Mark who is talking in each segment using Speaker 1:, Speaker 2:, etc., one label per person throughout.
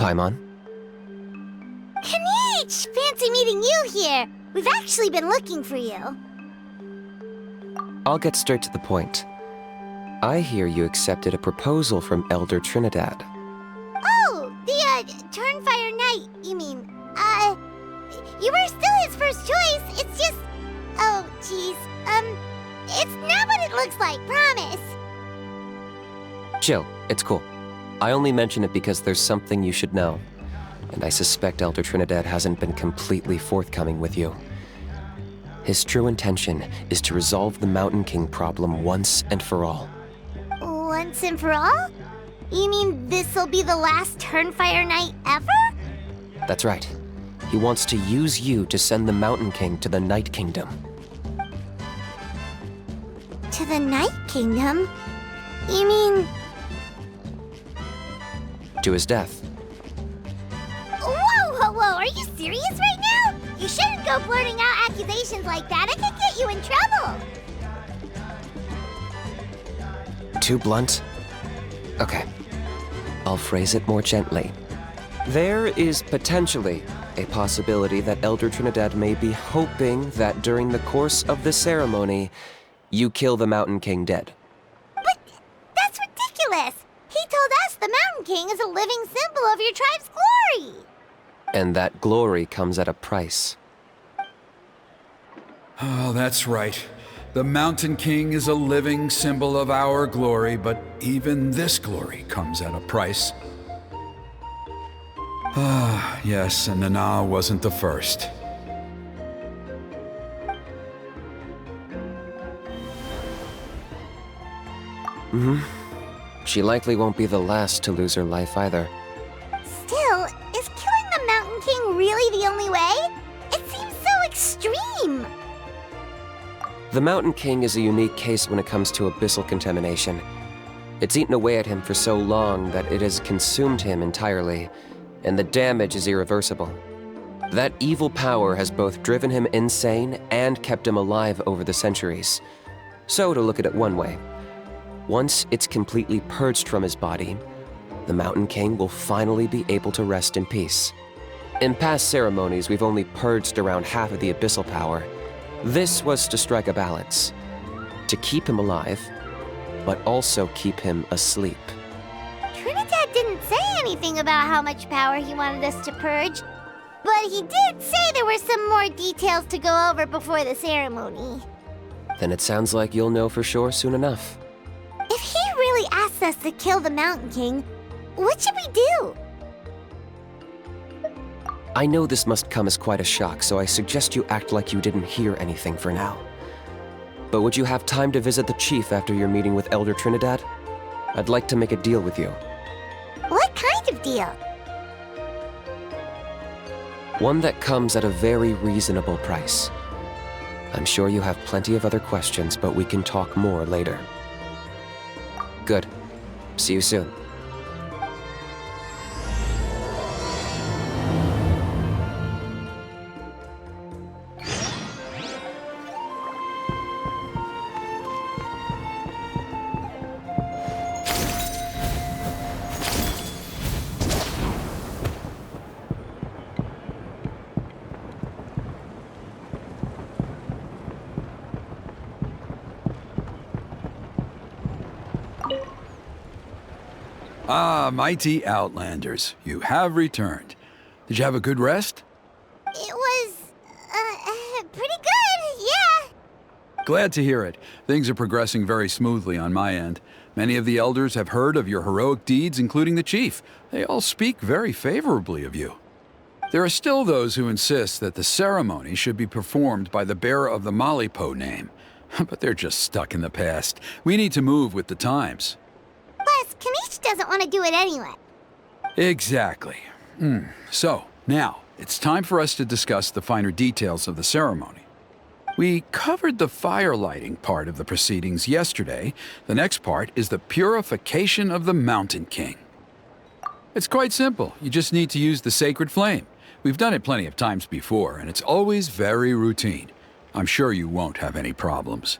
Speaker 1: Paimon?
Speaker 2: Kinich! Fancy meeting you here. We've actually been looking for you.
Speaker 1: I'll get straight to the point. I hear you accepted a proposal from Elder Trinidad.
Speaker 2: Oh, the, Turnfire Knight, you mean. You were still his first choice. It's just... Oh, jeez. It's not what it looks like, promise.
Speaker 1: Chill, it's cool. I only mention it because there's something you should know. And I suspect Elder Trinidad hasn't been completely forthcoming with you. His true intention is to resolve the Mountain King problem once and for all.
Speaker 2: Once and for all? You mean this'll be the last Turnfire Knight ever?
Speaker 1: That's right. He wants to use you to send the Mountain King to the Night Kingdom.
Speaker 2: To the Night Kingdom? You mean...
Speaker 1: To his death.
Speaker 2: Whoa, whoa, whoa, are you serious right now? You shouldn't go blurting out accusations like that. It could get you in trouble.
Speaker 1: Too blunt? Okay. I'll phrase it more gently. There is potentially a possibility that Elder Trinidad may be hoping that during the course of the ceremony, you kill the Mountain King dead.
Speaker 2: But that's ridiculous! He told us the Mountain King is a living symbol of your tribe's glory!
Speaker 1: And that glory comes at a price.
Speaker 3: Oh, that's right. The Mountain King is a living symbol of our glory, but even this glory comes at a price. Ah, yes, and Nana wasn't the first.
Speaker 1: She likely won't be the last to lose her life either.
Speaker 2: Still, is killing the Mountain King really the only way? It seems so extreme!
Speaker 1: The Mountain King is a unique case when it comes to abyssal contamination. It's eaten away at him for so long that it has consumed him entirely, and the damage is irreversible. That evil power has both driven him insane and kept him alive over the centuries. So, to look at it one way, once it's completely purged from his body, the Mountain King will finally be able to rest in peace. In past ceremonies, we've only purged around half of the abyssal power. This was to strike a balance, to keep him alive, but also keep him asleep.
Speaker 2: Trinidad didn't say anything about how much power he wanted us to purge, but he did say there were some more details to go over before the ceremony.
Speaker 1: Then it sounds like you'll know for sure soon enough.
Speaker 2: If he really asks us to kill the Mountain King, what should we do?
Speaker 1: I know this must come as quite a shock, so I suggest you act like you didn't hear anything for now. But would you have time to visit the chief after your meeting with Elder Trinidad? I'd like to make a deal with you.
Speaker 2: What kind of deal?
Speaker 1: One that comes at a very reasonable price. I'm sure you have plenty of other questions, but we can talk more later. Good. See you soon.
Speaker 3: Ah, mighty Outlanders, you have returned. Did you have a good rest?
Speaker 2: It was, pretty good, yeah.
Speaker 3: Glad to hear it. Things are progressing very smoothly on my end. Many of the elders have heard of your heroic deeds, including the chief. They all speak very favorably of you. There are still those who insist that the ceremony should be performed by the bearer of the Malipo name. But they're just stuck in the past. We need to move with the times.
Speaker 2: Plus, Kinich doesn't want to do it anyway.
Speaker 3: Exactly. So, now, it's time for us to discuss the finer details of the ceremony. We covered the fire lighting part of the proceedings yesterday. The next part is the purification of the Mountain King. It's quite simple. You just need to use the sacred flame. We've done it plenty of times before, and it's always very routine. I'm sure you won't have any problems.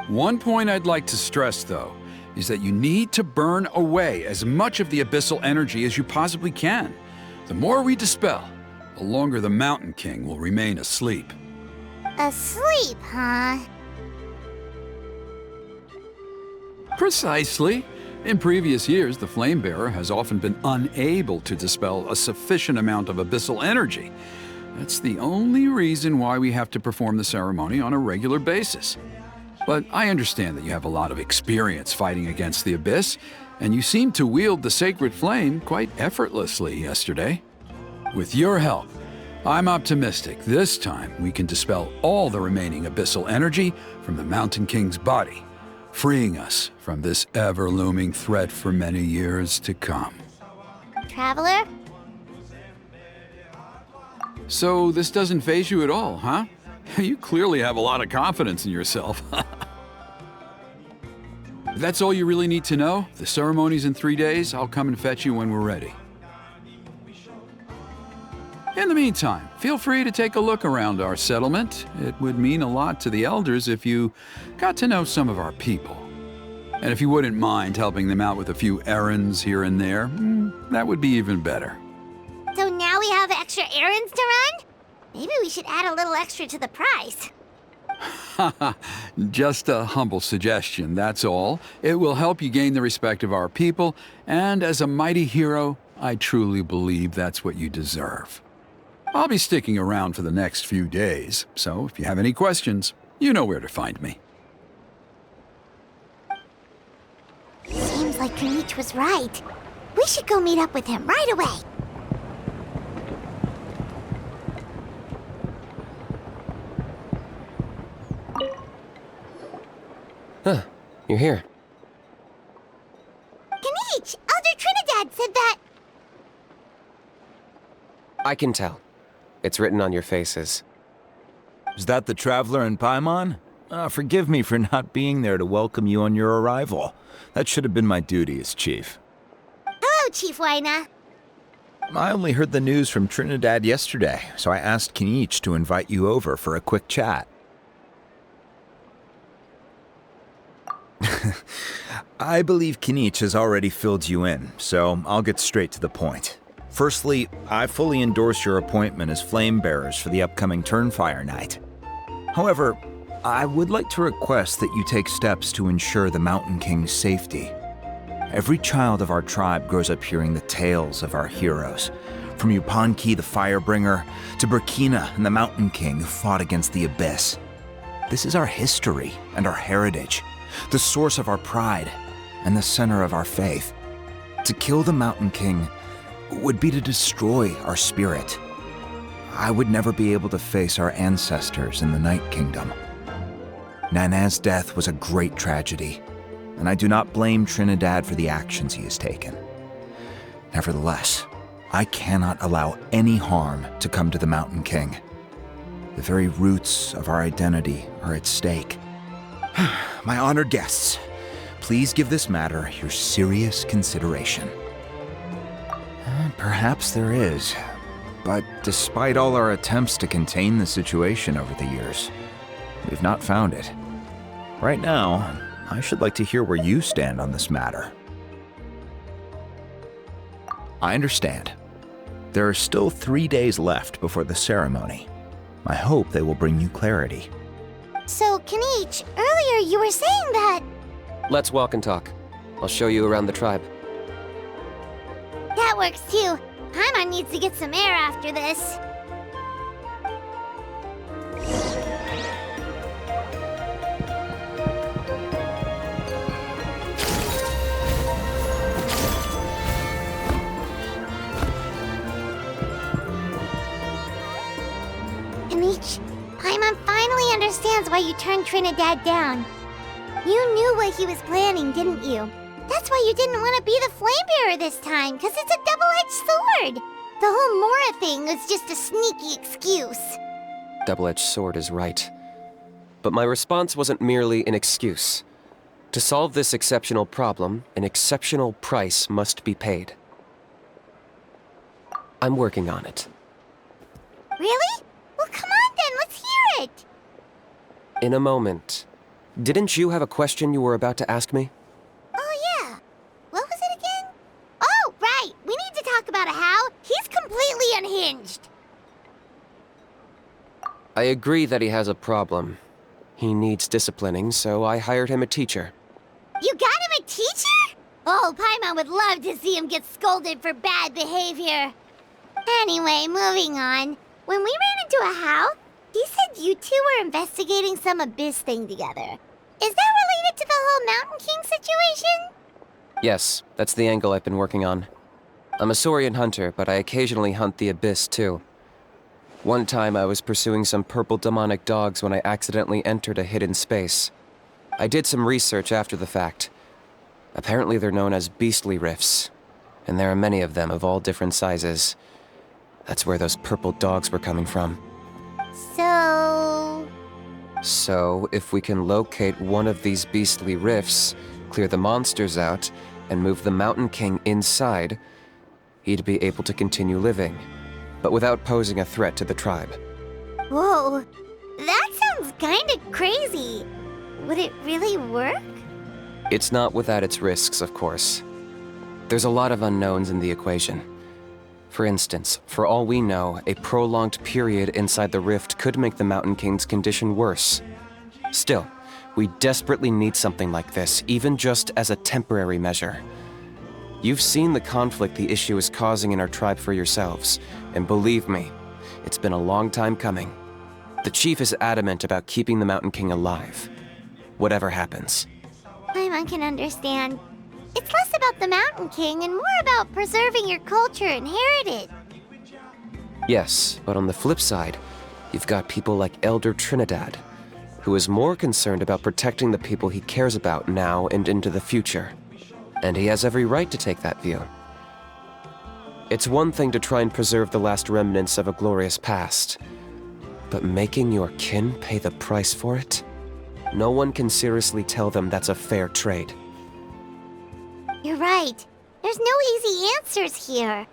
Speaker 3: One point I'd like to stress, though. is that you need to burn away as much of the abyssal energy as you possibly can. The more we dispel, the longer the Mountain King will remain asleep.
Speaker 2: Asleep, huh?
Speaker 3: Precisely. In previous years, the Flame Bearer has often been unable to dispel a sufficient amount of abyssal energy. That's the only reason why we have to perform the ceremony on a regular basis. But I understand that you have a lot of experience fighting against the Abyss, and you seemed to wield the sacred flame quite effortlessly yesterday. With your help, I'm optimistic this time we can dispel all the remaining abyssal energy from the Mountain King's body, freeing us from this ever-looming threat for many years to come.
Speaker 2: Traveler?
Speaker 3: So this doesn't faze you at all, huh? You clearly have a lot of confidence in yourself. If that's all you really need to know, the ceremony's in 3 days. I'll come and fetch you when we're ready. In the meantime, feel free to take a look around our settlement. It would mean a lot to the elders if you got to know some of our people. And if you wouldn't mind helping them out with a few errands here and there, that would be even better.
Speaker 2: So now we have extra errands to run? Maybe we should add a little extra to the price.
Speaker 3: Just a humble suggestion, that's all. It will help you gain the respect of our people, and as a mighty hero, I truly believe that's what you deserve. I'll be sticking around for the next few days, so if you have any questions, you know where to find me.
Speaker 2: Seems like Kinich was right. We should go meet up with him right away.
Speaker 1: Huh, you're here.
Speaker 2: Kinich! Elder Trinidad said that...
Speaker 1: I can tell. It's written on your faces.
Speaker 4: Is that the Traveler in Paimon? Forgive me for not being there to welcome you on your arrival. That should have been my duty as chief.
Speaker 2: Hello, Chief Waina.
Speaker 4: I only heard the news from Trinidad yesterday, so I asked Kinich to invite you over for a quick chat. I believe Kinich has already filled you in, so I'll get straight to the point. Firstly, I fully endorse your appointment as flame bearers for the upcoming Turnfire Night. However, I would like to request that you take steps to ensure the Mountain King's safety. Every child of our tribe grows up hearing the tales of our heroes, from Yupanqui the Firebringer to Burkina and the Mountain King who fought against the Abyss. This is our history and our heritage, the source of our pride and the center of our faith. To kill the Mountain King would be to destroy our spirit. I would never be able to face our ancestors in the Night Kingdom. Nana's death was a great tragedy, and I do not blame Trinidad for the actions he has taken. Nevertheless, I cannot allow any harm to come to the Mountain King. The very roots of our identity are at stake. My honored guests, please give this matter your serious consideration. Perhaps there is, but despite all our attempts to contain the situation over the years, we've not found it. Right now, I should like to hear where you stand on this matter. I understand. There are still 3 days left before the ceremony. I hope they will bring you clarity.
Speaker 2: So, Kinich, earlier you were saying that...
Speaker 1: Let's walk and talk. I'll show you around the tribe.
Speaker 2: That works too. Paimon needs to get some air after this. Kinich, Paimon finally understands why you turned Trinidad down. You knew what he was planning, didn't you? That's why you didn't want to be the flame bearer this time, because it's a double-edged sword. The whole Mora thing was just a sneaky excuse.
Speaker 1: Double-edged sword is right. But my response wasn't merely an excuse. To solve this exceptional problem, an exceptional price must be paid. I'm working on it.
Speaker 2: Really? Well, come on then, let's hear it.
Speaker 1: In a moment. Didn't you have a question you were about to ask me?
Speaker 2: Oh unhinged.
Speaker 1: I agree that he has a problem. He needs disciplining, so I hired him a teacher.
Speaker 2: You got him a teacher? Oh, Paimon would love to see him get scolded for bad behavior. Anyway, moving on. When we ran into a house, he said you two were investigating some abyss thing together. Is that related to the whole Mountain King situation?
Speaker 1: Yes, that's the angle I've been working on. I'm a Saurian hunter, but I occasionally hunt the abyss too. One time I was pursuing some purple demonic dogs when I accidentally entered a hidden space. I did some research after the fact. Apparently they're known as beastly rifts, and there are many of them of all different sizes. That's where those purple dogs were coming from.
Speaker 2: So,
Speaker 1: if we can locate one of these beastly rifts, clear the monsters out, and move the Mountain King inside, he'd be able to continue living, but without posing a threat to the tribe.
Speaker 2: whoa, that sounds kinda crazy. Would it really work?
Speaker 1: It's not without its risks, of course. There's a lot of unknowns in the equation. For instance, for all we know, a prolonged period inside the rift could make the Mountain King's condition worse. Still, we desperately need something like this, even just as a temporary measure. You've seen the conflict the issue is causing in our tribe for yourselves, and believe me, it's been a long time coming. The chief is adamant about keeping the Mountain King alive, whatever happens.
Speaker 2: Paimon can understand. It's less about the Mountain King and more about preserving your culture and heritage.
Speaker 1: Yes, but on the flip side, you've got people like Elder Trinidad, who is more concerned about protecting the people he cares about now and into the future. And he has every right to take that view. It's one thing to try and preserve the last remnants of a glorious past, but making your kin pay the price for it? No one can seriously tell them that's a fair trade.
Speaker 2: You're right. There's no easy answers here.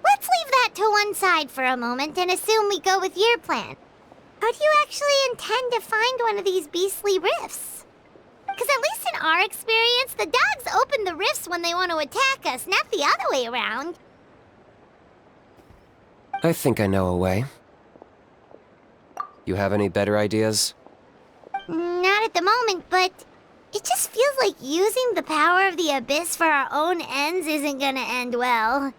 Speaker 2: Let's leave that to one side for a moment and assume we go with your plan. How do you actually intend to find one of these beastly rifts? Because at least in our experience, the dogs open the rifts when they want to attack us, not the other way around.
Speaker 1: I think I know a way. You have any better ideas?
Speaker 2: Not at the moment, but it just feels like using the power of the Abyss for our own ends isn't gonna end well.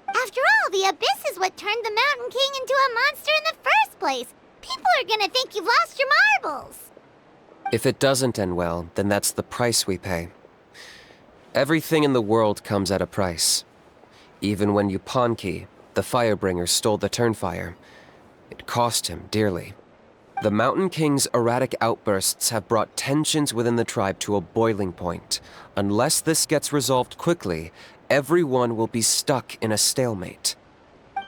Speaker 2: After all, the Abyss is what turned the Mountain King into a monster in the first place. People are gonna think you've lost your marbles.
Speaker 1: If it doesn't end well, then that's the price we pay. Everything in the world comes at a price. Even when Yupanqui, the Firebringer, stole the Turnfire, it cost him dearly. The Mountain King's erratic outbursts have brought tensions within the tribe to a boiling point. Unless this gets resolved quickly, everyone will be stuck in a stalemate.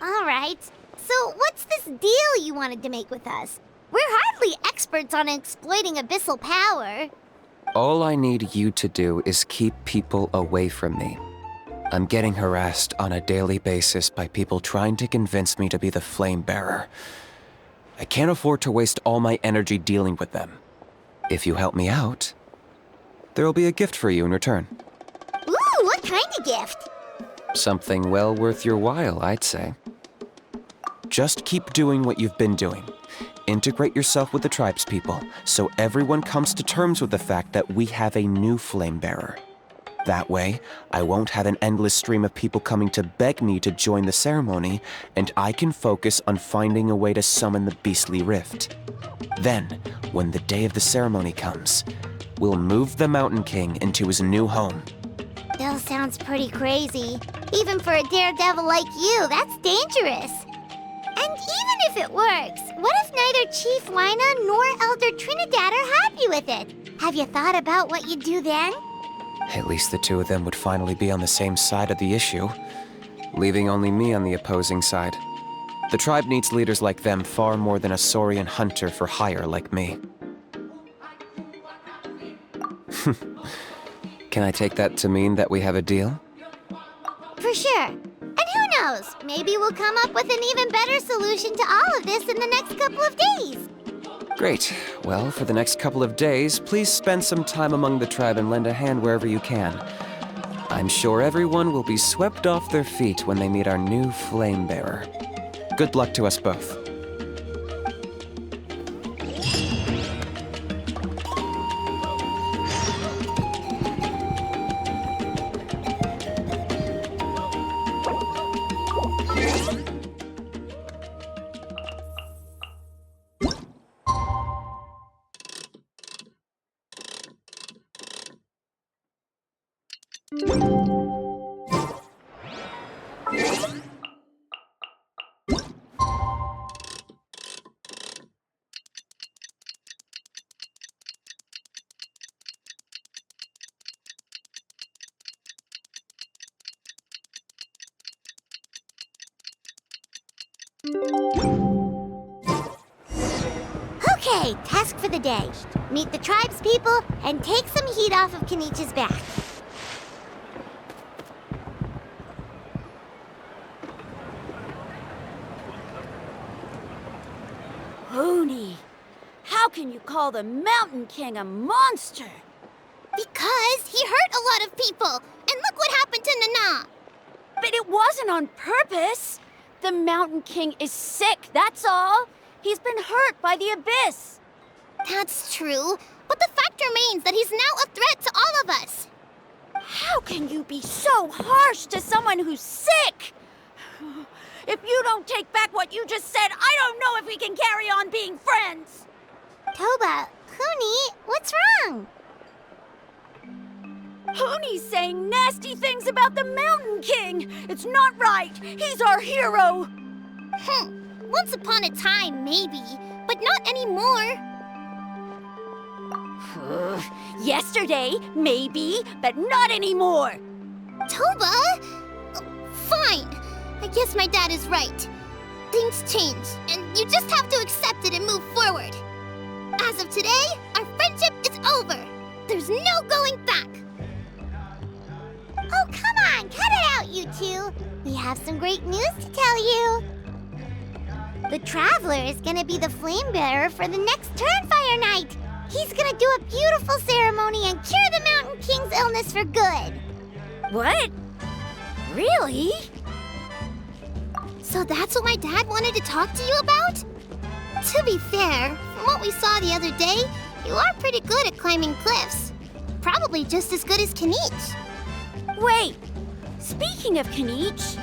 Speaker 2: All right. So what's this deal you wanted to make with us? We're hardly experts on exploiting abyssal power.
Speaker 1: All I need you to do is keep people away from me. I'm getting harassed on a daily basis by people trying to convince me to be the flame bearer. I can't afford to waste all my energy dealing with them. If you help me out, there'll be a gift for you in return.
Speaker 2: Ooh, what kind of gift?
Speaker 1: Something well worth your while, I'd say. Just keep doing what you've been doing. Integrate yourself with the tribespeople, so everyone comes to terms with the fact that we have a new flame bearer. That way, I won't have an endless stream of people coming to beg me to join the ceremony, and I can focus on finding a way to summon the beastly rift. Then, when the day of the ceremony comes, we'll move the Mountain King into his new home.
Speaker 2: Still sounds pretty crazy. Even for a daredevil like you, that's dangerous. And even if it works, what if neither Chief Wyna nor Elder Trinidad are happy with it? Have you thought about what you'd do then?
Speaker 1: At least the two of them would finally be on the same side of the issue, leaving only me on the opposing side. The tribe needs leaders like them far more than a Saurian hunter for hire like me. Can I take that to mean that we have a deal?
Speaker 2: For sure. And who knows? Maybe we'll come up with an even better solution to all of this in the next couple of days.
Speaker 1: Great. Well, for the next couple of days, please spend some time among the tribe and lend a hand wherever you can. I'm sure everyone will be swept off their feet when they meet our new flame bearer. Good luck to us both.
Speaker 2: Okay, task for the day. Meet the tribespeople and take some heat off of Kinich's back.
Speaker 5: Hoonie, how can you call the Mountain King a monster?
Speaker 2: Because he hurt a lot of people, and look what happened to Nana.
Speaker 5: But it wasn't on purpose. The Mountain King is sick, that's all. He's been hurt by the abyss.
Speaker 2: That's true, but the fact remains that he's now a threat to all of us.
Speaker 5: How can you be so harsh to someone who's sick? If you don't take back what you just said, I don't know if we can carry on being friends.
Speaker 2: Toba, Huni, what's wrong?
Speaker 5: Hoonie's saying nasty things about the Mountain King. It's not right. He's our hero.
Speaker 2: Once upon a time, maybe, but not anymore.
Speaker 5: Yesterday, maybe, but not anymore.
Speaker 2: Toba? Fine. I guess my dad is right. Things change, and you just have to accept it and move forward. As of today, our friendship is over. There's no going back. Oh, come on, cut it out, you two. We have some great news to tell you. The Traveler is gonna be the flame bearer for the next Turnfire Night. He's gonna do a beautiful ceremony and cure the Mountain King's illness for good.
Speaker 5: What? Really?
Speaker 2: So that's what my dad wanted to talk to you about? To be fair, from what we saw the other day, you are pretty good at climbing cliffs. Probably just as good as Kinich.
Speaker 5: Wait, speaking of Kinich,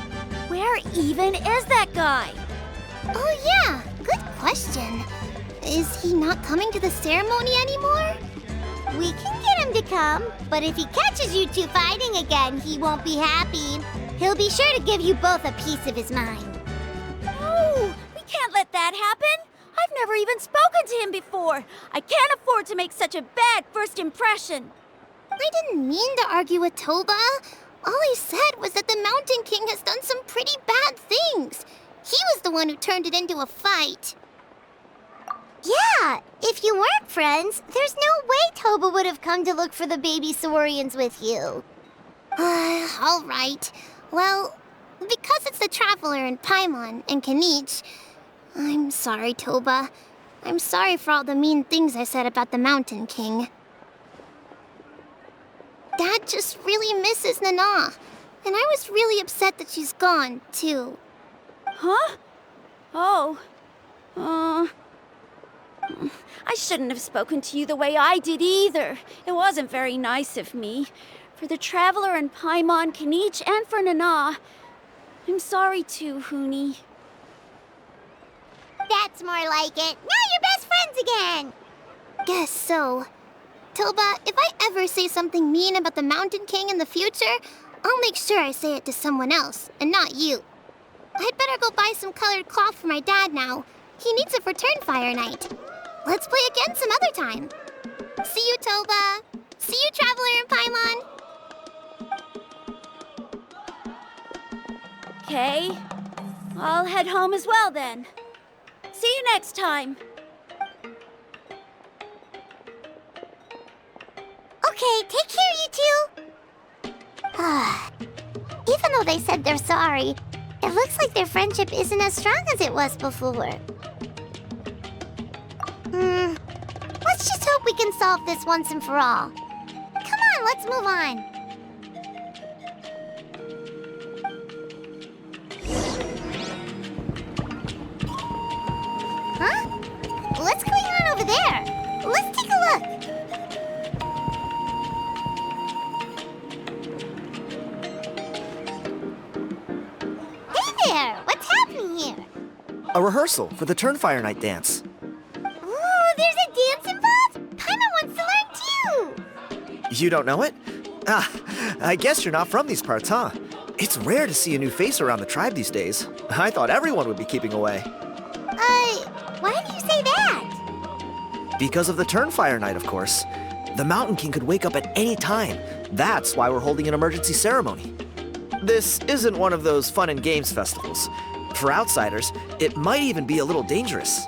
Speaker 5: where even is that guy?
Speaker 2: Oh yeah, good question. Is he not coming to the ceremony anymore? We can get him to come, but if he catches you two fighting again, he won't be happy. He'll be sure to give you both a piece of his mind.
Speaker 5: No, we can't let that happen. I've never even spoken to him before. I can't afford to make such a bad first impression.
Speaker 2: I didn't mean to argue with Toba. All I said was that the Mountain King has done some pretty bad things. He was the one who turned it into a fight. Yeah, if you weren't friends, there's no way Toba would have come to look for the baby Saurians with you. All right. Well, because it's the Traveler and Paimon and Kinich, I'm sorry, Toba. I'm sorry for all the mean things I said about the Mountain King. Dad just really misses Nana, and I was really upset that she's gone, too.
Speaker 5: Huh? Oh. I shouldn't have spoken to you the way I did either. It wasn't very nice of me. For the Traveler and Paimon, Kinich, and for Nana. I'm sorry too, Huni.
Speaker 2: That's more like it. Now you're best friends again! Guess so. Toba, if I ever say something mean about the Mountain King in the future, I'll make sure I say it to someone else, and not you. I'd better go buy some colored cloth for my dad now. He needs it for Turnfire Night. Let's play again some other time. See you, Toba. See you, Traveler and Paimon.
Speaker 5: Okay. I'll head home as well then. See you next time.
Speaker 2: Okay, take care, you two. Even though they said they're sorry, it looks like their friendship isn't as strong as it was before. Let's just hope we can solve this once and for all. Come on, let's move on.
Speaker 6: A rehearsal for the Turnfire Night dance.
Speaker 2: Ooh, there's a dance involved? Paimon wants to learn too!
Speaker 6: You don't know it? Ah, I guess you're not from these parts, huh? It's rare to see a new face around the tribe these days. I thought everyone would be keeping away.
Speaker 2: Why do you say that?
Speaker 6: Because of the Turnfire Night, of course. The Mountain King could wake up at any time. That's why we're holding an emergency ceremony. This isn't one of those fun and games festivals. For outsiders, it might even be a little dangerous.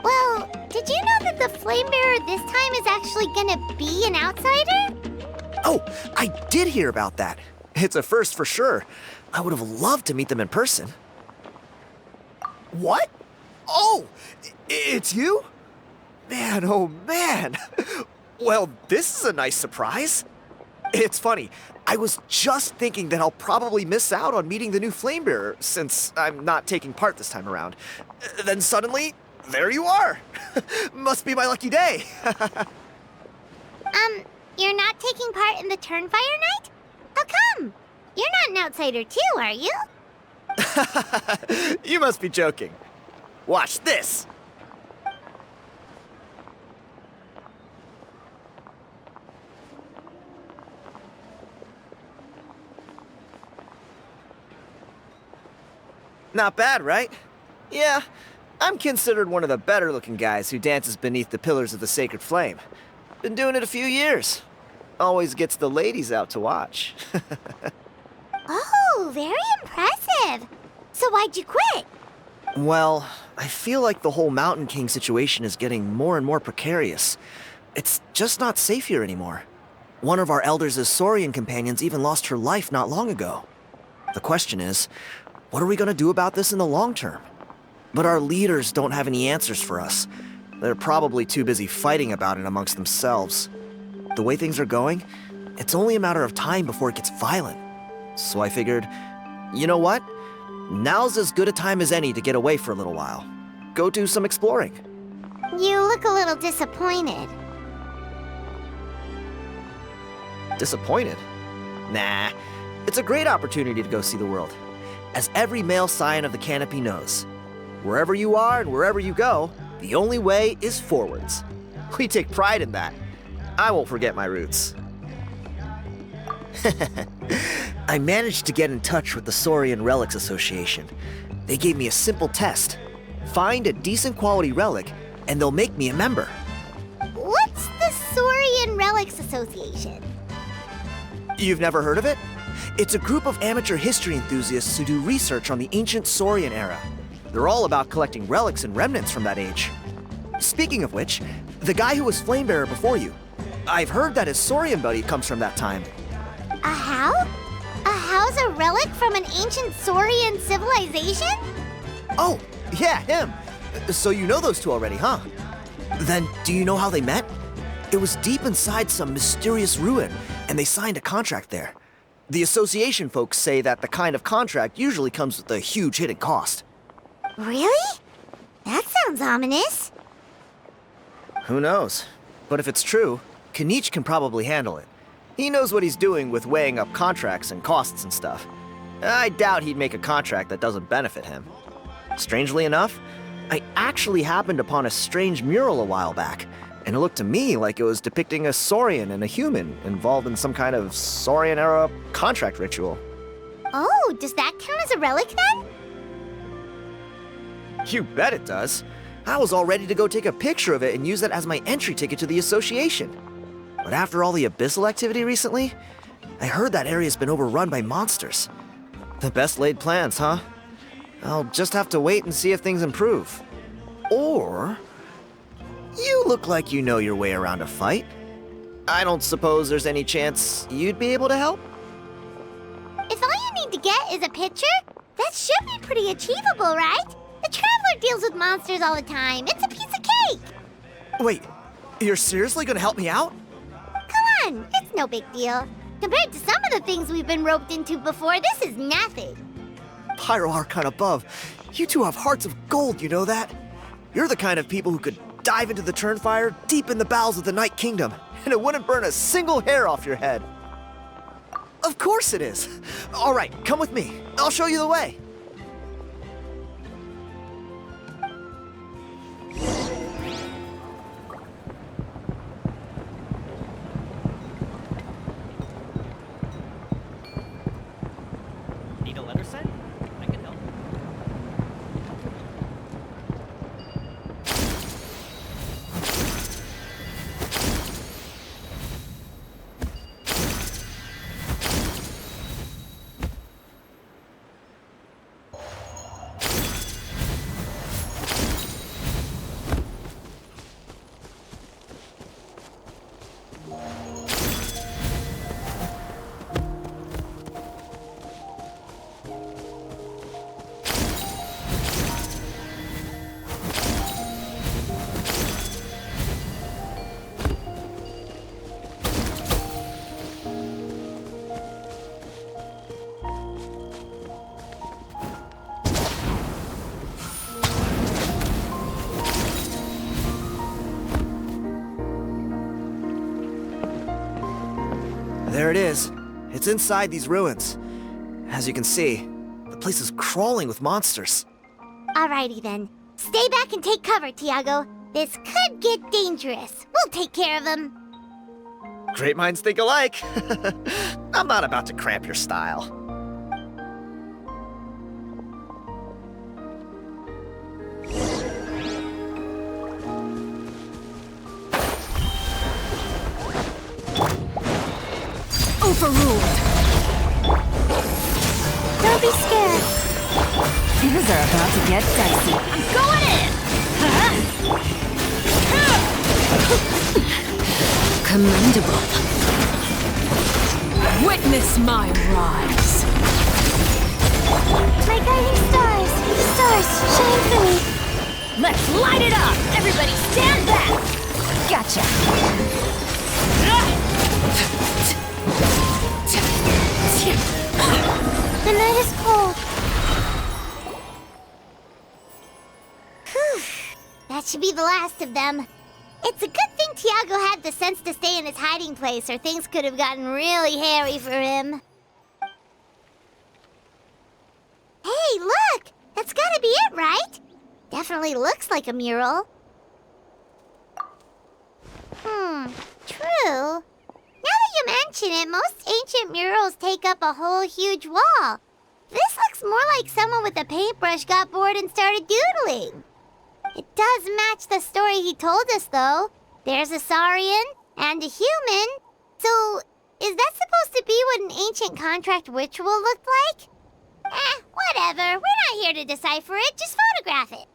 Speaker 2: Well, did you know that the Flame Bearer this time is actually gonna be an outsider?
Speaker 6: Oh, I did hear about that. It's a first for sure. I would have loved to meet them in person. What? Oh, it's you? Man, oh man. Well, this is a nice surprise. It's funny, I was just thinking that I'll probably miss out on meeting the new Flamebearer since I'm not taking part this time around. Then suddenly, there you are. Must be my lucky day.
Speaker 2: You're not taking part in the Turnfire Night? How come? You're not an outsider too, are you?
Speaker 6: You must be joking. Watch this. Not bad, right? Yeah, I'm considered one of the better-looking guys who dances beneath the pillars of the sacred flame. Been doing it a few years. Always gets the ladies out to watch.
Speaker 2: Oh, very impressive. So why'd you quit?
Speaker 6: Well, I feel like the whole Mountain King situation is getting more and more precarious. It's just not safe here anymore. One of our elders' Saurian companions even lost her life not long ago. The question is, what are we going to do about this in the long term? But our leaders don't have any answers for us. They're probably too busy fighting about it amongst themselves. The way things are going, it's only a matter of time before it gets violent. So I figured, you know what? Now's as good a time as any to get away for a little while. Go do some exploring.
Speaker 2: You look a little disappointed.
Speaker 6: Disappointed? Nah, it's a great opportunity to go see the world. As every male scion of the canopy knows, wherever you are and wherever you go, the only way is forwards. We take pride in that. I won't forget my roots. I managed to get in touch with the Saurian Relics Association. They gave me a simple test. Find a decent quality relic, and they'll make me a member.
Speaker 2: What's the Saurian Relics Association?
Speaker 6: You've never heard of it? It's a group of amateur history enthusiasts who do research on the ancient Saurian era. They're all about collecting relics and remnants from that age. Speaking of which, the guy who was Flamebearer before you, I've heard that his Saurian buddy comes from that time.
Speaker 2: A how? A how's a relic from an ancient Saurian civilization?
Speaker 6: Oh, yeah, him. So you know those two already, huh? Then do you know how they met? It was deep inside some mysterious ruin, and they signed a contract there. The association folks say that the kind of contract usually comes with a huge hidden cost.
Speaker 2: Really? That sounds ominous.
Speaker 6: Who knows? But if it's true, Kinich can probably handle it. He knows what he's doing with weighing up contracts and costs and stuff. I doubt he'd make a contract that doesn't benefit him. Strangely enough, I actually happened upon a strange mural a while back, and it looked to me like it was depicting a Saurian and a human involved in some kind of Saurian-era contract ritual.
Speaker 2: Oh, does that count as a relic then?
Speaker 6: You bet it does. I was all ready to go take a picture of it and use it as my entry ticket to the association. But after all the abyssal activity recently, I heard that area's been overrun by monsters. The best laid plans, huh? I'll just have to wait and see if things improve. Or... you look like you know your way around a fight. I don't suppose there's any chance you'd be able to help?
Speaker 2: If all you need to get is a picture, that should be pretty achievable, right? The Traveler deals with monsters all the time. It's a piece of cake.
Speaker 6: Wait, you're seriously gonna help me out?
Speaker 2: Come on, it's no big deal. Compared to some of the things we've been roped into before, this is nothing.
Speaker 6: Pyro Archon above, you two have hearts of gold, you know that? You're the kind of people who could dive into the Turnfire deep in the bowels of the Night Kingdom, and it wouldn't burn a single hair off your head. Of course it is. All right, come with me. I'll show you the way.
Speaker 7: Need a letter sent? I can help.
Speaker 6: There it is. It's inside these ruins. As you can see, the place is crawling with monsters.
Speaker 2: Alrighty then. Stay back and take cover, Tiago. This could get dangerous. We'll take care of them.
Speaker 6: Great minds think alike. I'm not about to cramp your style.
Speaker 8: Overruled.
Speaker 2: Don't be scared.
Speaker 8: Things are about to get dicey.
Speaker 5: I'm going in!
Speaker 8: Commendable. Witness my rise.
Speaker 2: My guiding stars. Stars, shine for me.
Speaker 5: Let's light it up! Everybody stand back!
Speaker 8: Gotcha.
Speaker 2: The night is cold. Whew. That should be the last of them. It's a good thing Tiago had the sense to stay in his hiding place, or things could have gotten really hairy for him. Hey, look! That's gotta be it, right? Definitely looks like a mural. True. Now that you mention it, most ancient murals take up a whole huge wall. This looks more like someone with a paintbrush got bored and started doodling. It does match the story he told us, though. There's a Saurian and a human. So, is that supposed to be what an ancient contract ritual looked like? Whatever. We're not here to decipher it. Just photograph it.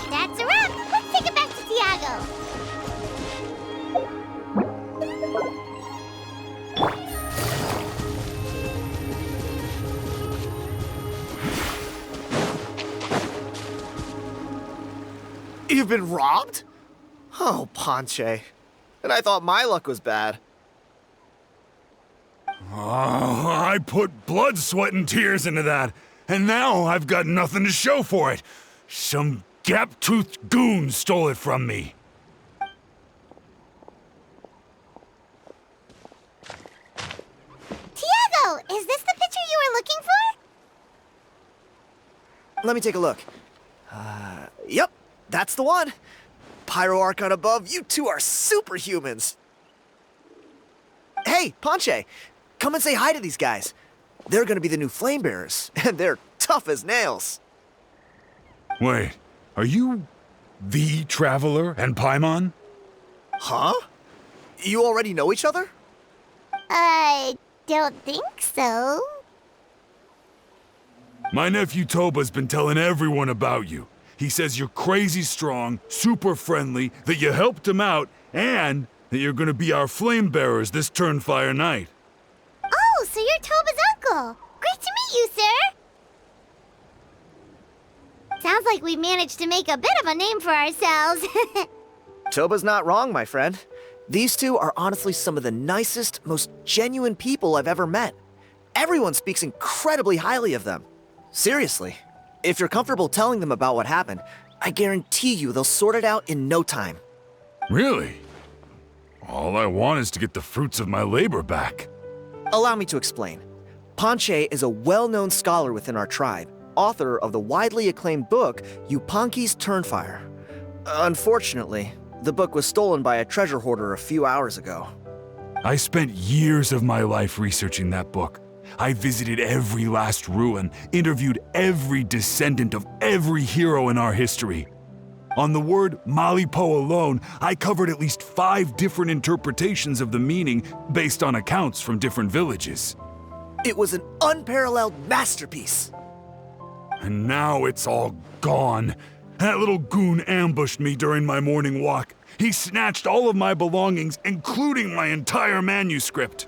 Speaker 2: That's a wrap. Let's take it back to Tiago.
Speaker 6: You've been robbed? Oh, Ponche. And I thought my luck was bad.
Speaker 9: Oh, I put blood, sweat, and tears into that, and now I've got nothing to show for it. Some gap-toothed goon stole it from me.
Speaker 2: Tiago, is this the picture you were looking for?
Speaker 6: Let me take a look. Yep, that's the one. Pyro Archon above, you two are superhumans. Hey, Ponche, come and say hi to these guys. They're gonna be the new flame bearers, and they're tough as nails.
Speaker 9: Wait, are you the Traveler and Paimon?
Speaker 6: Huh? You already know each other?
Speaker 2: I don't think so.
Speaker 9: My nephew Toba's been telling everyone about you. He says you're crazy strong, super friendly, that you helped him out, and that you're gonna be our flame bearers this Turnfire night.
Speaker 2: Oh, so you're Toba's uncle. Great to meet you, sir. Sounds like we managed to make a bit of a name for ourselves.
Speaker 6: Toba's not wrong, my friend. These two are honestly some of the nicest, most genuine people I've ever met. Everyone speaks incredibly highly of them. Seriously, if you're comfortable telling them about what happened, I guarantee you they'll sort it out in no time.
Speaker 9: Really? All I want is to get the fruits of my labor back.
Speaker 6: Allow me to explain. Panche is a well-known scholar within our tribe, author of the widely acclaimed book, Yupanqui's Turnfire. Unfortunately, the book was stolen by a treasure hoarder a few hours ago.
Speaker 9: I spent years of my life researching that book. I visited every last ruin, interviewed every descendant of every hero in our history. On the word Malipo alone, I covered at least 5 different interpretations of the meaning based on accounts from different villages.
Speaker 6: It was an unparalleled masterpiece.
Speaker 9: And now it's all gone. That little goon ambushed me during my morning walk. He snatched all of my belongings, including my entire manuscript.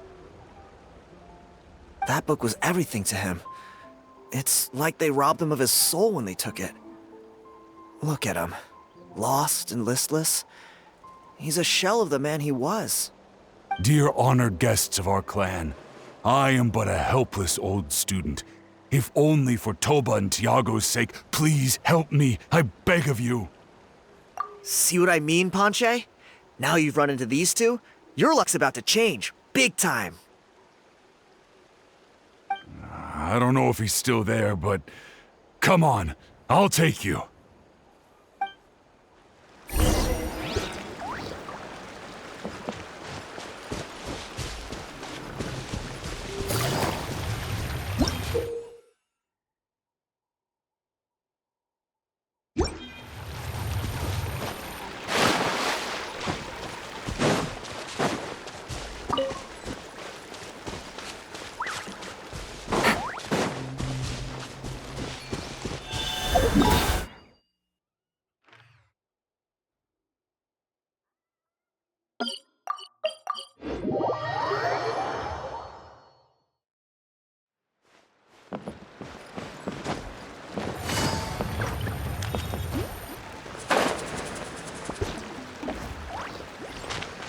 Speaker 6: That book was everything to him. It's like they robbed him of his soul when they took it. Look at him. Lost and listless. He's a shell of the man he was.
Speaker 9: Dear honored guests of our clan, I am but a helpless old student. If only for Toba and Tiago's sake, please help me, I beg of you.
Speaker 6: See what I mean, Panche? Now you've run into these two, your luck's about to change, big time.
Speaker 9: I don't know if he's still there, but come on, I'll take you.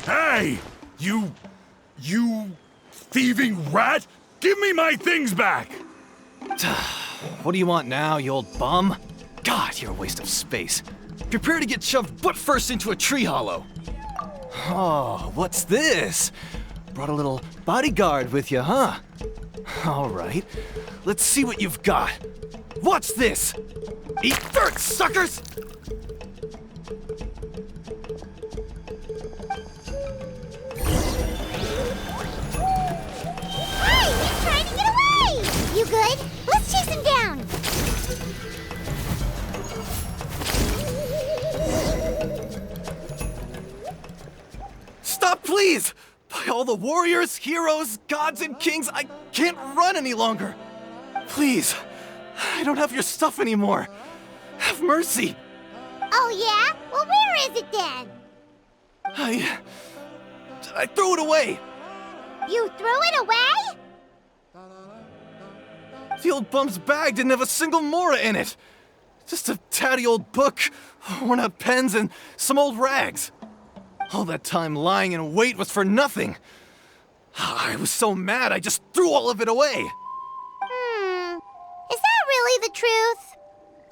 Speaker 9: Hey! You thieving rat! Give me my things back!
Speaker 7: What do you want now, you old bum? God, you're a waste of space. Prepare to get shoved butt first into a tree hollow. Oh, what's this? Brought a little bodyguard with you, huh? All right, let's see what you've got. What's this? Eat dirt, suckers!
Speaker 2: Hey, he's trying to get away! You good? Let's chase him down!
Speaker 7: Stop, please! By all the warriors, heroes, gods, and kings, I can't run any longer. Please, I don't have your stuff anymore. Have mercy.
Speaker 2: Oh yeah? Well, where is it then?
Speaker 7: I threw it away.
Speaker 2: You threw it away?
Speaker 7: The old bum's bag didn't have a single mora in it. Just a tatty old book, worn out pens, and some old rags. All that time lying in wait was for nothing. I was so mad, I just threw all of it away.
Speaker 2: Is that really the truth?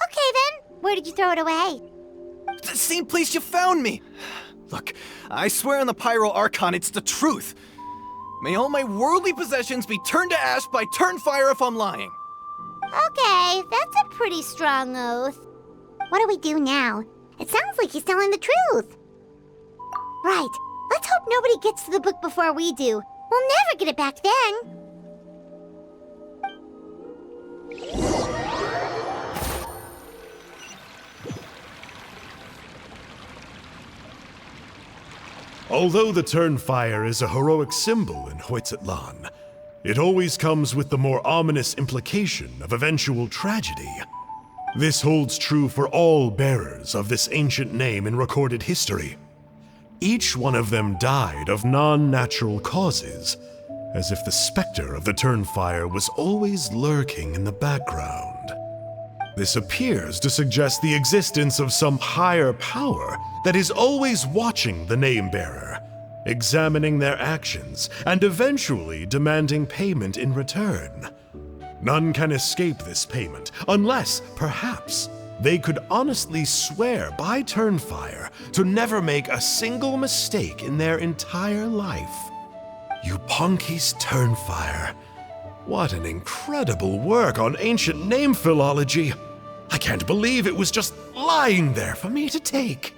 Speaker 2: Okay then, where did you throw it away?
Speaker 7: The same place you found me. Look, I swear on the Pyro Archon it's the truth. May all my worldly possessions be turned to ash by Turnfire if I'm lying.
Speaker 2: Okay, that's a pretty strong oath. What do we do now? It sounds like he's telling the truth. Right, let's hope nobody gets to the book before we do. We'll never get it back then.
Speaker 10: Although the Turnfire is a heroic symbol in Hoytzatlan, it always comes with the more ominous implication of eventual tragedy. This holds true for all bearers of this ancient name in recorded history. Each one of them died of non-natural causes, as if the specter of the Turnfire was always lurking in the background. This appears to suggest the existence of some higher power that is always watching the name-bearer, examining their actions, and eventually demanding payment in return. None can escape this payment, unless, perhaps, they could honestly swear by Turnfire to never make a single mistake in their entire life. Yupanki's Turnfire. What an incredible work on ancient name philology. I can't believe it was just lying there for me to take.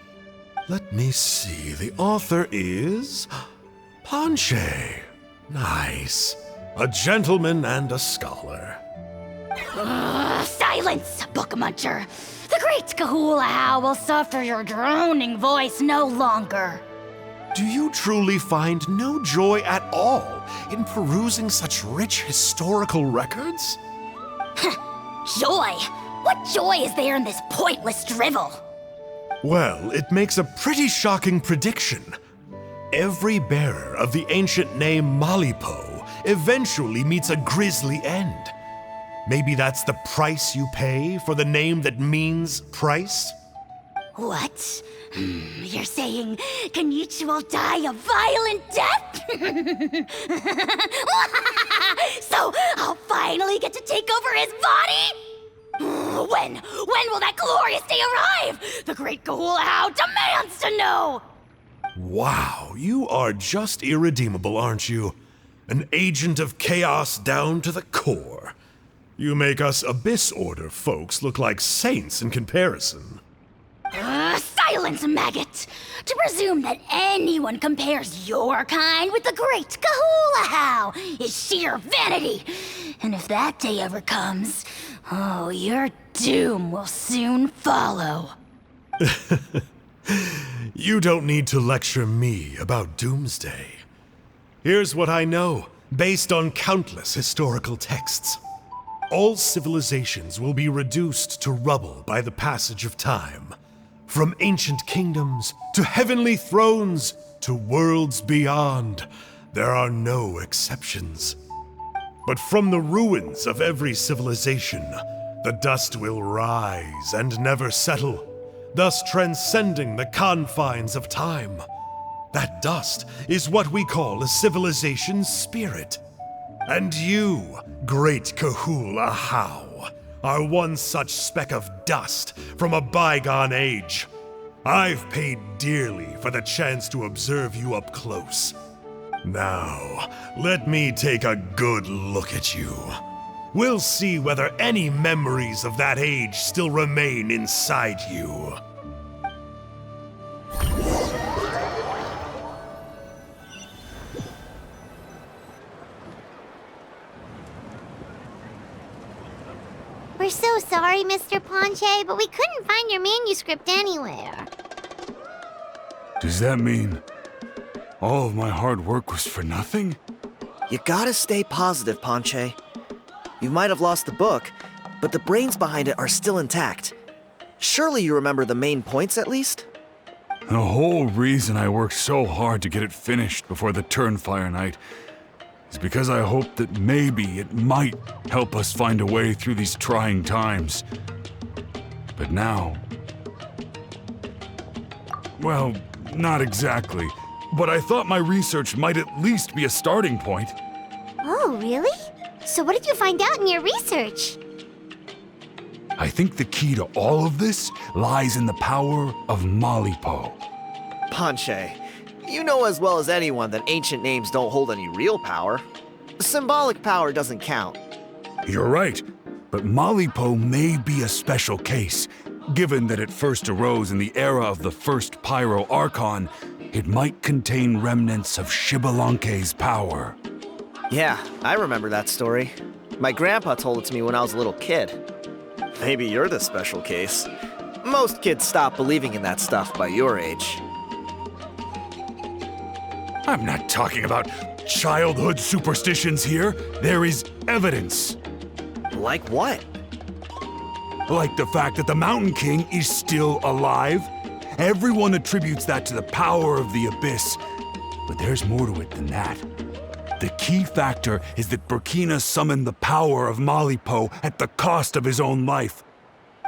Speaker 10: Let me see, the author is Panche. Nice. A gentleman and a scholar.
Speaker 11: Silence, book muncher. The great Kahula will suffer your droning voice no longer.
Speaker 10: Do you truly find no joy at all in perusing such rich historical records?
Speaker 11: Joy? What joy is there in this pointless drivel?
Speaker 10: Well, it makes a pretty shocking prediction. Every bearer of the ancient name Malipo eventually meets a grisly end. Maybe that's the price you pay for the name that means price?
Speaker 11: What? You're saying Kinich will die a violent death? So I'll finally get to take over his body? When will that glorious day arrive? The great Kahula demands to know!
Speaker 10: Wow, you are just irredeemable, aren't you? An agent of chaos down to the core. You make us Abyss Order folks look like saints in comparison.
Speaker 11: Silence, maggot! To presume that anyone compares your kind with the great Kahula is sheer vanity. And if that day ever comes, oh, your doom will soon follow.
Speaker 10: You don't need to lecture me about Doomsday. Here's what I know, based on countless historical texts. All civilizations will be reduced to rubble by the passage of time. From ancient kingdoms, to heavenly thrones, to worlds beyond, there are no exceptions. But from the ruins of every civilization, the dust will rise and never settle, thus transcending the confines of time. That dust is what we call a civilization's spirit. And you, great Kahula How, are one such speck of dust from a bygone age. I've paid dearly for the chance to observe you up close. Now, let me take a good look at you. We'll see whether any memories of that age still remain inside you.
Speaker 2: We're so sorry, Mr. Panche, but we couldn't find your manuscript anywhere.
Speaker 9: Does that mean all of my hard work was for nothing?
Speaker 6: You gotta stay positive, Panche. You might have lost the book, but the brains behind it are still intact. Surely you remember the main points at least?
Speaker 9: The whole reason I worked so hard to get it finished before the Turnfire night is because I hoped that maybe it might help us find a way through these trying times. But now... well, not exactly. But I thought my research might at least be a starting point.
Speaker 2: Oh, really? So what did you find out in your research?
Speaker 9: I think the key to all of this lies in the power of Malipo.
Speaker 6: Panche, you know as well as anyone that ancient names don't hold any real power. Symbolic power doesn't count.
Speaker 9: You're right, but Malipo may be a special case. Given that it first arose in the era of the first Pyro Archon, it might contain remnants of Shibalanke's power.
Speaker 6: Yeah, I remember that story. My grandpa told it to me when I was a little kid. Maybe you're the special case. Most kids stop believing in that stuff by your age.
Speaker 9: I'm not talking about childhood superstitions here. There is evidence.
Speaker 6: Like what?
Speaker 9: Like the fact that the Mountain King is still alive. Everyone attributes that to the power of the Abyss. But there's more to it than that. The key factor is that Burkina summoned the power of Malipo at the cost of his own life.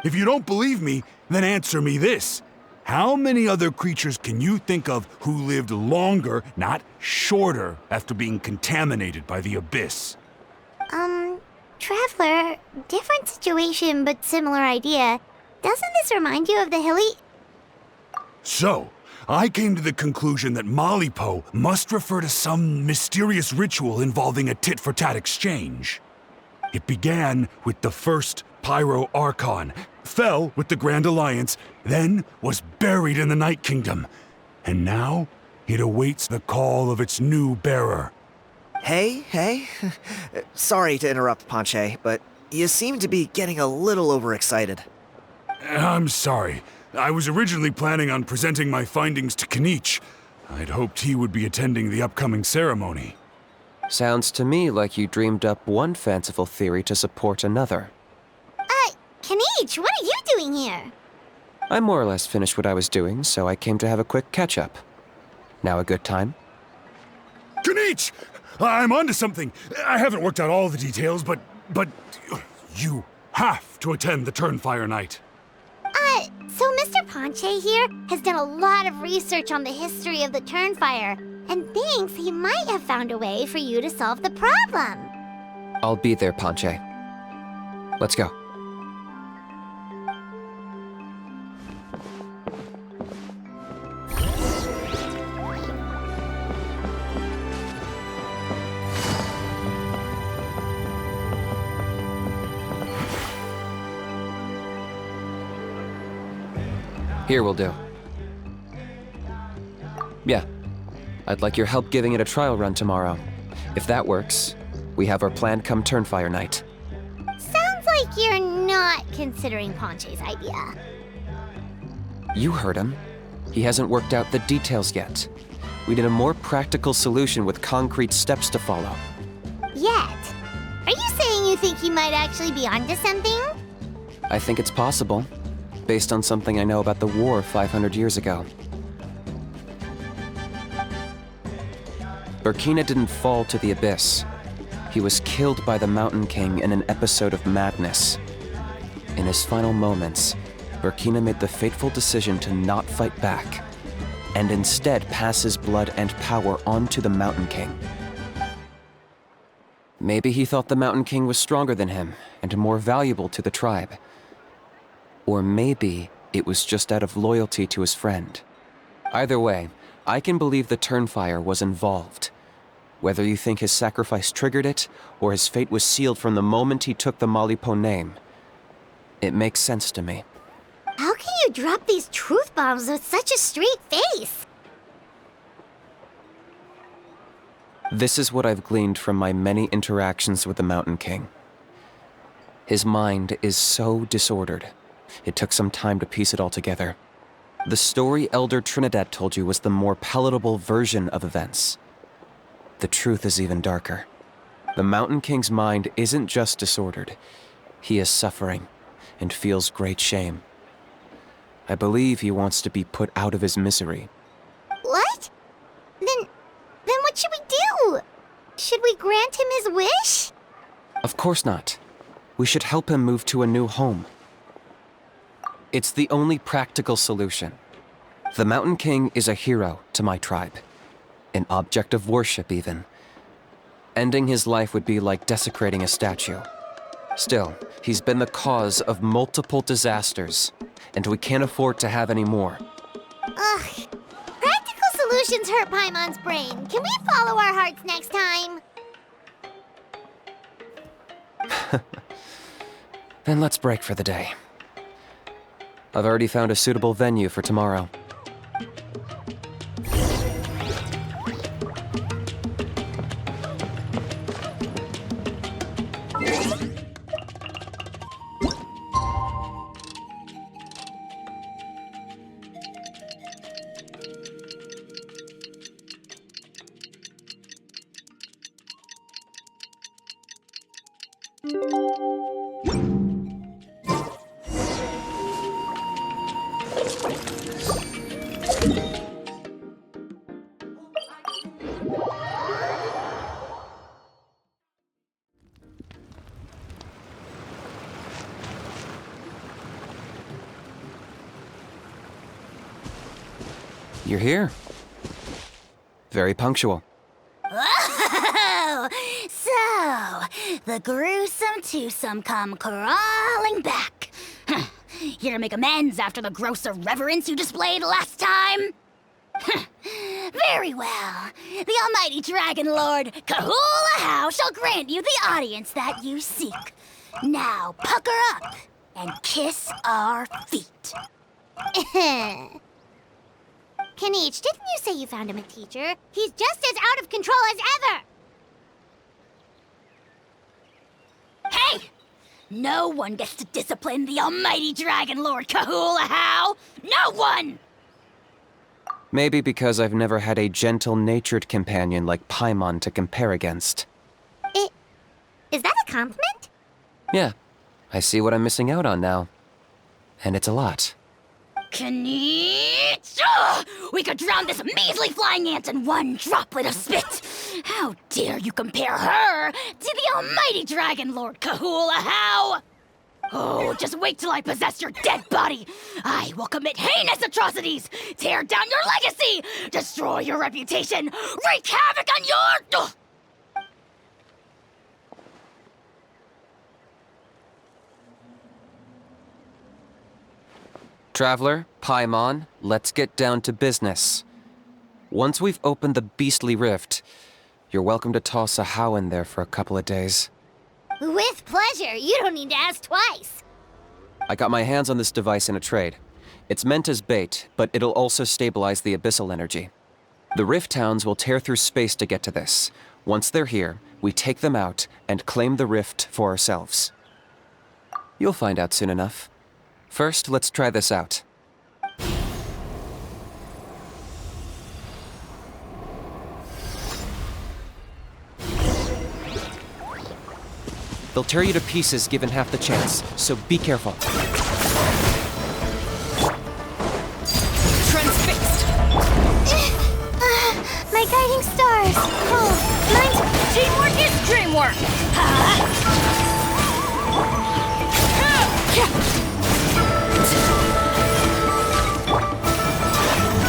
Speaker 9: If you don't believe me, then answer me this. How many other creatures can you think of who lived longer, not shorter, after being contaminated by the Abyss?
Speaker 2: Traveler, different situation but similar idea. Doesn't this remind you of the hilly...
Speaker 9: So, I came to the conclusion that Malipo must refer to some mysterious ritual involving a tit-for-tat exchange. It began with the first Pyro Archon, fell with the Grand Alliance, then was buried in the Night Kingdom. And now, it awaits the call of its new bearer.
Speaker 6: Hey. Sorry to interrupt, Ponche, but you seem to be getting a little overexcited.
Speaker 9: I'm sorry. I was originally planning on presenting my findings to Kinich. I'd hoped he would be attending the upcoming ceremony.
Speaker 1: Sounds to me like you dreamed up one fanciful theory to support another.
Speaker 2: Kinich, what are you doing here?
Speaker 1: I more or less finished what I was doing, so I came to have a quick catch-up. Now a good time?
Speaker 9: Kinich! I'm onto something. I haven't worked out all the details, but you have to attend the Turnfire Night.
Speaker 2: So Mr. Ponche here has done a lot of research on the history of the Turnfire, and thinks he might have found a way for you to solve the problem.
Speaker 1: I'll be there, Ponche. Let's go. Here will do. Yeah. I'd like your help giving it a trial run tomorrow. If that works, we have our plan come Turnfire Night.
Speaker 2: Sounds like you're not considering Ponche's idea.
Speaker 1: You heard him. He hasn't worked out the details yet. We need a more practical solution with concrete steps to follow.
Speaker 2: Yet? Are you saying you think he might actually be onto something?
Speaker 1: I think it's possible, based on something I know about the war 500 years ago. Burkina didn't fall to the Abyss. He was killed by the Mountain King in an episode of madness. In his final moments, Burkina made the fateful decision to not fight back, and instead pass his blood and power on to the Mountain King. Maybe he thought the Mountain King was stronger than him and more valuable to the tribe. Or maybe it was just out of loyalty to his friend. Either way, I can believe the Turnfire was involved. Whether you think his sacrifice triggered it, or his fate was sealed from the moment he took the Malipo name, it makes sense to me.
Speaker 2: How can you drop these truth bombs with such a straight face?
Speaker 1: This is what I've gleaned from my many interactions with the Mountain King. His mind is so disordered. It took some time to piece it all together. The story Elder Trinidad told you was the more palatable version of events. The truth is even darker. The Mountain King's mind isn't just disordered. He is suffering and feels great shame. I believe he wants to be put out of his misery.
Speaker 2: What? Then what should we do? Should we grant him his wish?
Speaker 1: Of course not. We should help him move to a new home. It's the only practical solution. The Mountain King is a hero to my tribe. An object of worship, even. Ending his life would be like desecrating a statue. Still, he's been the cause of multiple disasters, and we can't afford to have any more.
Speaker 2: Ugh. Practical solutions hurt Paimon's brain. Can we follow our hearts next time?
Speaker 1: Then let's break for the day. I've already found a suitable venue for tomorrow. You're here. Very punctual.
Speaker 11: Oh, so the gruesome twosome come crawling back. Huh. Here to make amends after the gross irreverence you displayed last time? Huh. Very well. The almighty Dragon Lord, Kahula How, shall grant you the audience that you seek. Now pucker up and kiss our feet.
Speaker 2: Kinich, didn't you say you found him a teacher? He's just as out of control as ever!
Speaker 11: Hey! No one gets to discipline the almighty Dragon Lord Kahula How! No one!
Speaker 1: Maybe because I've never had a gentle-natured companion like Paimon to compare against.
Speaker 2: Is that a compliment?
Speaker 1: Yeah, I see what I'm missing out on now. And it's a lot.
Speaker 11: Kinich! Ugh! We could drown this measly flying ant in one droplet of spit! How dare you compare her to the almighty Dragon Lord Kahula How! Oh, just wait till I possess your dead body! I will commit heinous atrocities! Tear down your legacy! Destroy your reputation! Wreak havoc on your... Ugh!
Speaker 1: Traveler, Paimon, let's get down to business. Once we've opened the beastly rift, you're welcome to toss a How in there for a couple of days.
Speaker 2: With pleasure. You don't need to ask twice.
Speaker 1: I got my hands on this device in a trade. It's meant as bait, but it'll also stabilize the abyssal energy. The rift towns will tear through space to get to this. Once they're here, we take them out and claim the rift for ourselves. You'll find out soon enough. First, let's try this out. They'll tear you to pieces given half the chance, so be careful.
Speaker 8: Transfixed!
Speaker 2: My guiding stars. Oh, mine's...
Speaker 8: Teamwork is dreamwork!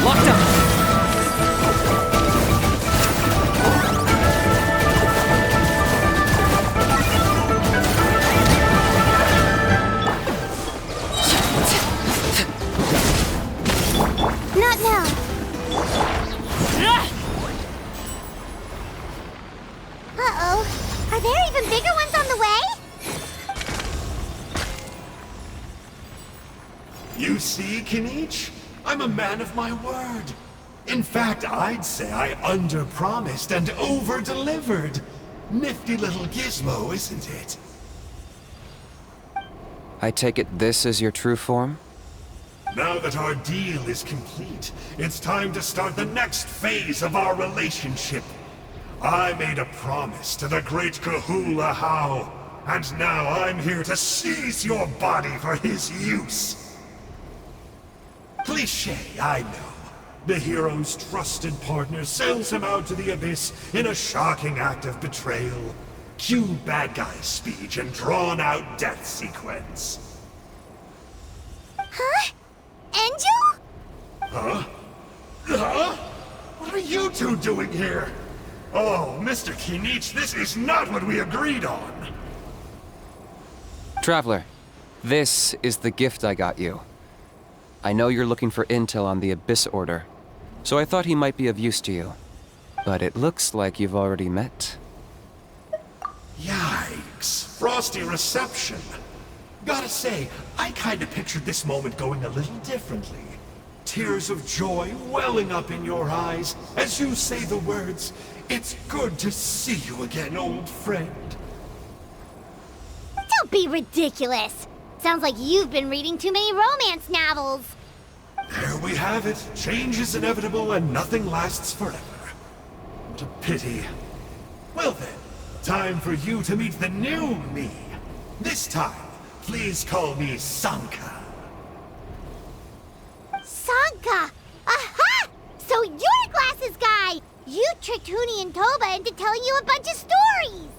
Speaker 1: Locked up!
Speaker 2: Not now. Uh-oh. Are there even bigger ones on the way?
Speaker 10: You see, Kinich? I'm a man of my word. In fact, I'd say I under-promised and over-delivered. Nifty little gizmo, isn't it?
Speaker 1: I take it this is your true form?
Speaker 10: Now that our deal is complete, it's time to start the next phase of our relationship. I made a promise to the great Kahula How, and now I'm here to seize your body for his use. Cliché, I know. The hero's trusted partner sells him out to the abyss in a shocking act of betrayal. Cue bad guy speech and drawn-out death sequence.
Speaker 2: Huh? Angel?
Speaker 10: Huh? Huh? What are you two doing here? Oh, Mr. Kinich, this is not what we agreed on.
Speaker 1: Traveler, this is the gift I got you. I know you're looking for intel on the Abyss Order, so I thought he might be of use to you. But it looks like you've already met.
Speaker 10: Yikes. Frosty reception. Gotta say, I kinda pictured this moment going a little differently. Tears of joy welling up in your eyes as you say the words, "It's good to see you again, old friend."
Speaker 2: Don't be ridiculous. Sounds like you've been reading too many romance novels.
Speaker 10: There we have it. Change is inevitable and nothing lasts forever. What a pity. Well then, Time for you to meet the new me. This time, please call me Sanka.
Speaker 2: Sanka! Aha! So you're Glasses Guy! You tricked Huni and Toba into telling you a bunch of stories!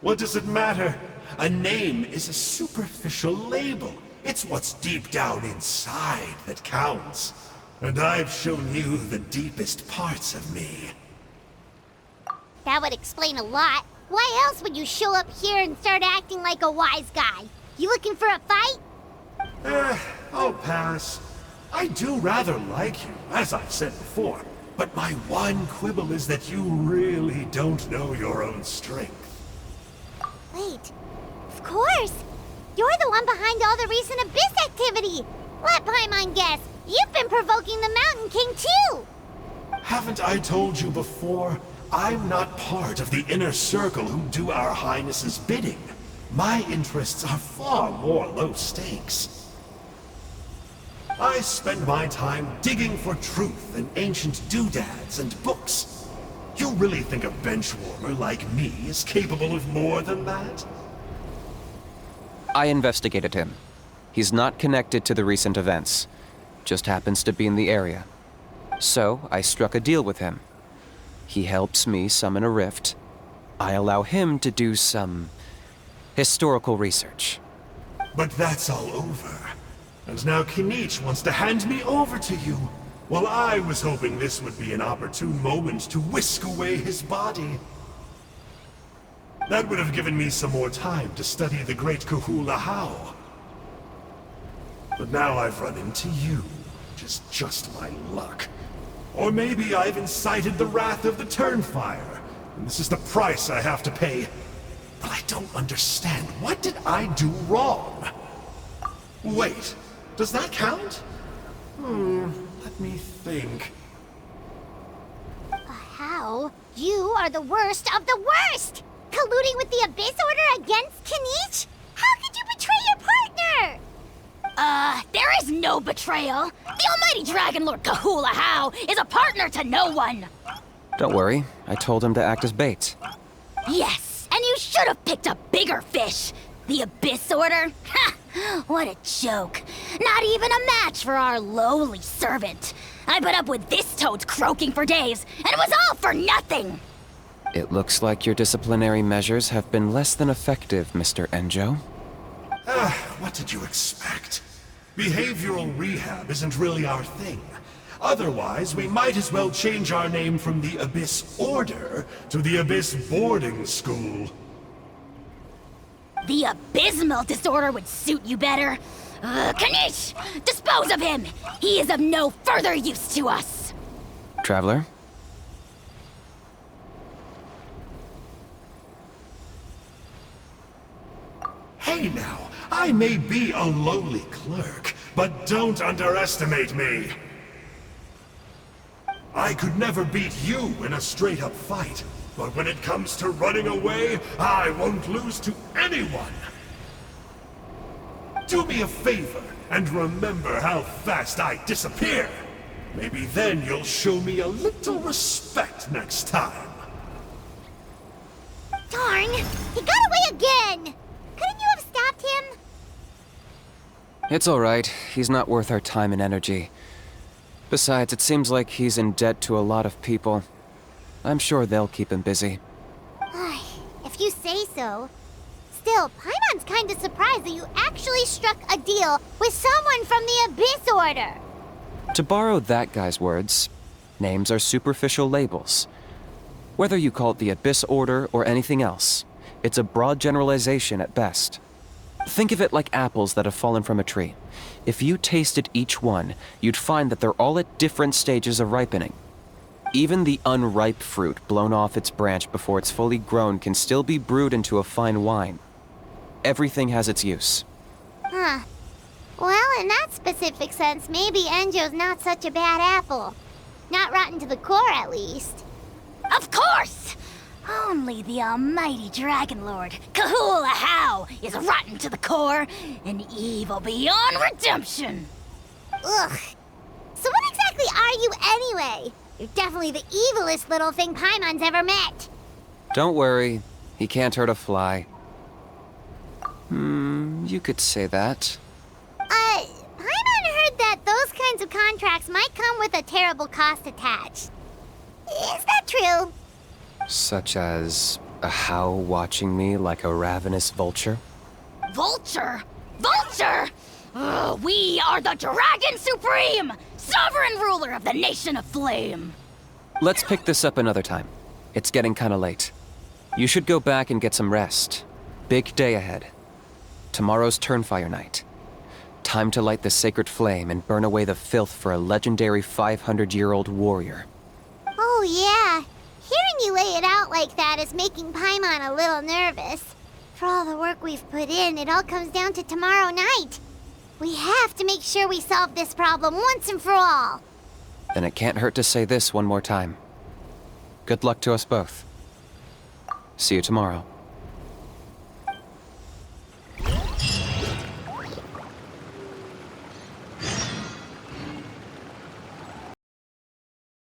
Speaker 10: What does it matter? A name is a superficial label. It's what's deep down inside that counts. And I've shown you the deepest parts of me.
Speaker 2: That would explain a lot. Why else would you show up here and start acting like a wise guy? You looking for a fight?
Speaker 10: I'll pass. I do rather like you, as I've said before. But my one quibble is that you really don't know your own strength.
Speaker 2: Wait, of course! You're the one behind all the recent Abyss activity! Let Paimon guess, you've been provoking the Mountain King too!
Speaker 10: Haven't I told you before? I'm not part of the inner circle who do our Highness's bidding. My interests are far more low stakes. I spend my time digging for truth in ancient doodads and books. You really think a benchwarmer like me is capable of more than that?
Speaker 1: I investigated him. He's not connected to the recent events. Just happens to be in the area. So, I struck a deal with him. He helps me summon a rift. I allow him to do some historical research.
Speaker 10: But that's all over. And now Kinich wants to hand me over to you. Well, I was hoping this would be an opportune moment to whisk away his body. That would have given me some more time to study the great Kahula How. But now I've run into you, which is just my luck. Or maybe I've incited the wrath of the Turnfire, and this is the price I have to pay. But I don't understand. What did I do wrong? Wait, does that count? Let me think.
Speaker 2: How? You are the worst of the worst! Colluding with the Abyss Order against Kinich? How could you betray your partner?
Speaker 11: There is no betrayal. The almighty Dragon Lord Kahula How is a partner to no one.
Speaker 1: Don't worry, I told him to act as bait.
Speaker 11: Yes, and you should have picked a bigger fish. The Abyss Order? Ha! What a joke. Not even a match for our lowly servant. I put up with this toad croaking for days, and it was all for nothing.
Speaker 1: It looks like your disciplinary measures have been less than effective, Mr. Enjo.
Speaker 10: What did you expect? Behavioral rehab isn't really our thing. Otherwise, we might as well change our name from the Abyss Order to the Abyss Boarding School.
Speaker 11: The abysmal disorder would suit you better. Kinich! Dispose of him! He is of no further use to us!
Speaker 1: Traveler?
Speaker 10: Hey now, I may be a lowly clerk, but don't underestimate me. I could never beat you in a straight-up fight, but when it comes to running away, I won't lose to anyone. Do me a favor and remember how fast I disappear. Maybe then you'll show me a little respect next time.
Speaker 2: Darn! He got away again! Couldn't you have stopped him?
Speaker 1: It's alright. He's not worth our time and energy. Besides, it seems like he's in debt to a lot of people. I'm sure they'll keep him busy.
Speaker 2: If you say so. Still, Paimon's kinda surprised that you actually struck a deal with someone from the Abyss Order.
Speaker 1: To borrow that guy's words, names are superficial labels. Whether you call it the Abyss Order or anything else, it's a broad generalization at best. Think of it like apples that have fallen from a tree. If you tasted each one, you'd find that they're all at different stages of ripening. Even the unripe fruit blown off its branch before it's fully grown can still be brewed into a fine wine. Everything has its use.
Speaker 2: Huh. Well, in that specific sense, maybe Enjo's not such a bad apple. Not rotten to the core, at least.
Speaker 11: Of course! Only the almighty Dragon Lord, Kahula How, is rotten to the core and evil beyond redemption.
Speaker 2: Ugh. So what exactly are you anyway? You're definitely the evilest little thing Paimon's ever met.
Speaker 1: Don't worry, He can't hurt a fly. You could say that.
Speaker 2: Paimon heard that those kinds of contracts might come with a terrible cost attached. Is that true?
Speaker 1: Such as a how watching me like a ravenous vulture?
Speaker 11: Vulture? Vulture! We are the Dragon Supreme! Sovereign ruler of the Nation of Flame!
Speaker 1: Let's pick this up another time. It's getting kinda late. You should go back and get some rest. Big day ahead. Tomorrow's Turnfire Night. Time to light the sacred flame and burn away the filth for a legendary 500-year-old warrior.
Speaker 2: Oh, yeah. Hearing you lay it out like that is making Paimon a little nervous. For all the work we've put in, it all comes down to tomorrow night. We have to make sure we solve this problem once and for all.
Speaker 1: Then it can't hurt to say this one more time. Good luck to us both. See you tomorrow.